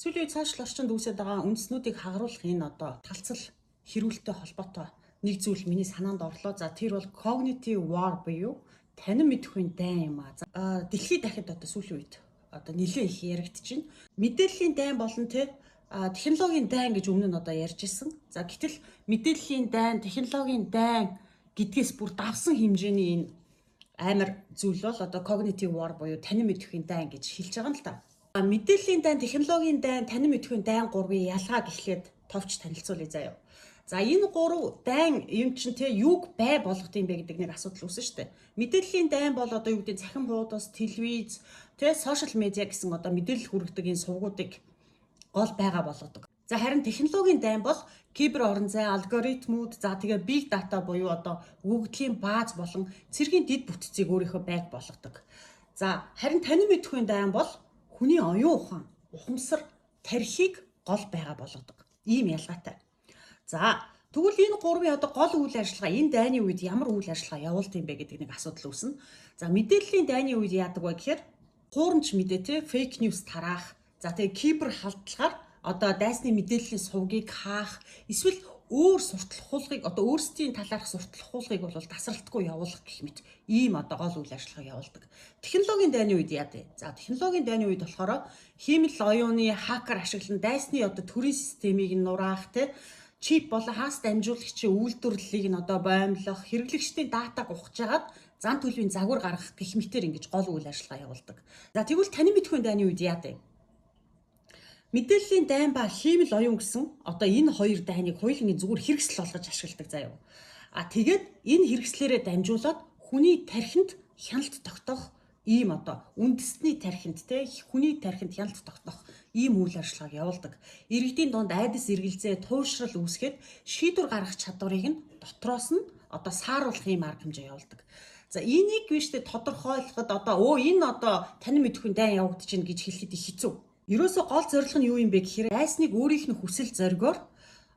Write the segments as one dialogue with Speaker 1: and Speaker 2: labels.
Speaker 1: Сүүлийн үед цаашил орчинд үүсэж байгаа үндэснүүдийг хагаруулах энэ одоо талцал хэрүүлэлтэй холбоотой нэг зүйл миний санаанд орлоо. За тэр бол cognitive war буюу танин мэдэхүйн дайн юм аа. Дэлхийд дахиад одоо сүүлийн үед одоо нэлээд их яригдчихэв. Мэдээллийн дайн болон технологийн дайн гэж өмнө нь одоо ярьж ирсэн. За гэтэл мэдээллийн дайн, технологийн дайн гэдгээс бүр давсан хэмжээний энэ амар зүйл бол одоо cognitive war буюу танин мэдэхүйн дайн гэж хэлж байгаа юм л та. Мэдээллийн дайн, технологийн дайн, танин мэдэхүйн дайн гурвын ялгаа гэхлээр товч танилцуулъя заяа. За энэ гурав дайн юм чинь юуг бай болгох юм бэ гэдэг нэг асуудал үүсэн шүү дээ. Мэдээллийн дайн бол одоо юу гэдэг цахим хуудас, телевиз, сошиал медиа гэсэн одоо мэдээлэл хүргэдэг энэ сувгуудыг гол байгаа болгодог. За харин технологийн дайн бол кибер орон зай, алгоритмууд, за тэгээ big data буюу одоо өгөгдлийн бааз болон цэргийн дэд бүтцийг өөрийнхөө байг болгодог. За харин танин мэдэхүйн дайн бол хүний оюун ухаан, ухамсар, тархийг гол байгаа болгодог. Ийм ялгаатай. За тэгвэл энэ гурвын одоо гол үйл ажиллагаа энэ дайны үед ямар үйл ажиллагаа явуулт юм бэ гэдэг нэг асуудал үүснэ. За мэдээллийн дайны үед яадаг вэ гэхээр хуурамч мэдээ фейк ньюс тараах, за тэгээ кибер халдлагаар одоо дайсны мэдээллийн сувгийг хаах, эсвэл өөр сурталх хуулгыг одоо өөрсдийн талаарх сурталх хуулгыг бол тасралтгүй явуулах гэх мэт ийм одоо гол үйл ажиллагаа явуулдаг. Технологийн дайны үед яадаг? За технологийн дайны үед болохоор хиймэл оюуны хакер ашиглан дайсны одоо төрийн системийг нураах чип болон хаас дамжуулагчийн үйлдвэрлэлийг нь одоо боомлох, хэрэглэгчдийн датаг ухажгаад зан төлөвийн загвар гаргах гэх мэтээр ингэж гол үйл ажиллагаа явуулдаг. За тэгвэл танин мэдэхүйн дайны үед яадаг? Мэдээллийн дайн ба хиймэл оюун гэсэн одоо энэ хоёр дайныг хоёулын зүгээр хэрэгсэл болгож ашигладаг заяа. Тэгээд энэ хэрэгслээрээ дамжуулаад хүний тархинд хяналт тогтоох ийм одоо үндэсний тархинд хүний тархинд хяналт тогтоох ийм үйл ажиллагааг явуулдаг. Иргэдийн дунд айдас эргэлзээ, туушрал үүсгээд шийдвэр гаргах чадварыг нь дотроос нь одоо сааруулах ийм арга хэмжээ явуулдаг. За энийг биштэй тодорхойлоход одоо энэ одоо танин мэдэхүйн дайн явагдаж байна гэж хэлэхэд хэцүү. Ерөөсө гол зорилго нь юу юм бэ гэхээр дайсныг өөрийнх нь хүсэл зоригоор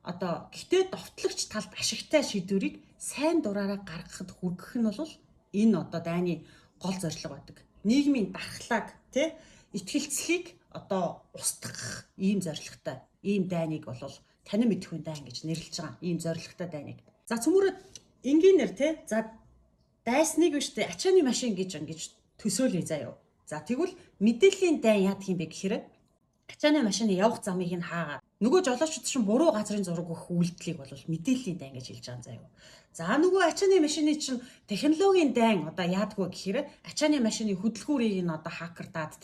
Speaker 1: одоо гэтээ довтлогч талд ашигтай шийдвэрийг сайн дураараа гаргахад хүргэх нь бол энэ одоо дайны гол зорилго байдаг. Нийгмийн дархлааг итгэлцлийг одоо устгах ийм зорилготой ийм дайныг бол танин мэдэхүйн дайн гэж нэрлэж байгаа. Ийм зорилготой дайныг. За цөмөрөд энгийнээр за дайсныг биштэй ачааны машин гэж төсөөлье заяа. За тэгвэл мэдээллийн дайн яадаг юм бэ гэхээр ачааны машины явах замыг нь хаагаад нөгөө жолоочд чинь буруу газрын зураг өгөх үйлдэлийг бол мэдээллийн дайн гэж хэлж байгаа заяа. За нөгөө ачааны машины чинь технологийн дайн одоо яадаггүй гэхээр ачааны машины хөдөлгүүрийг нь одоо хакер даад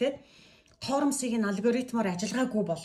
Speaker 1: тоормсыг нь алгоритмаар ажиллагаагүй бол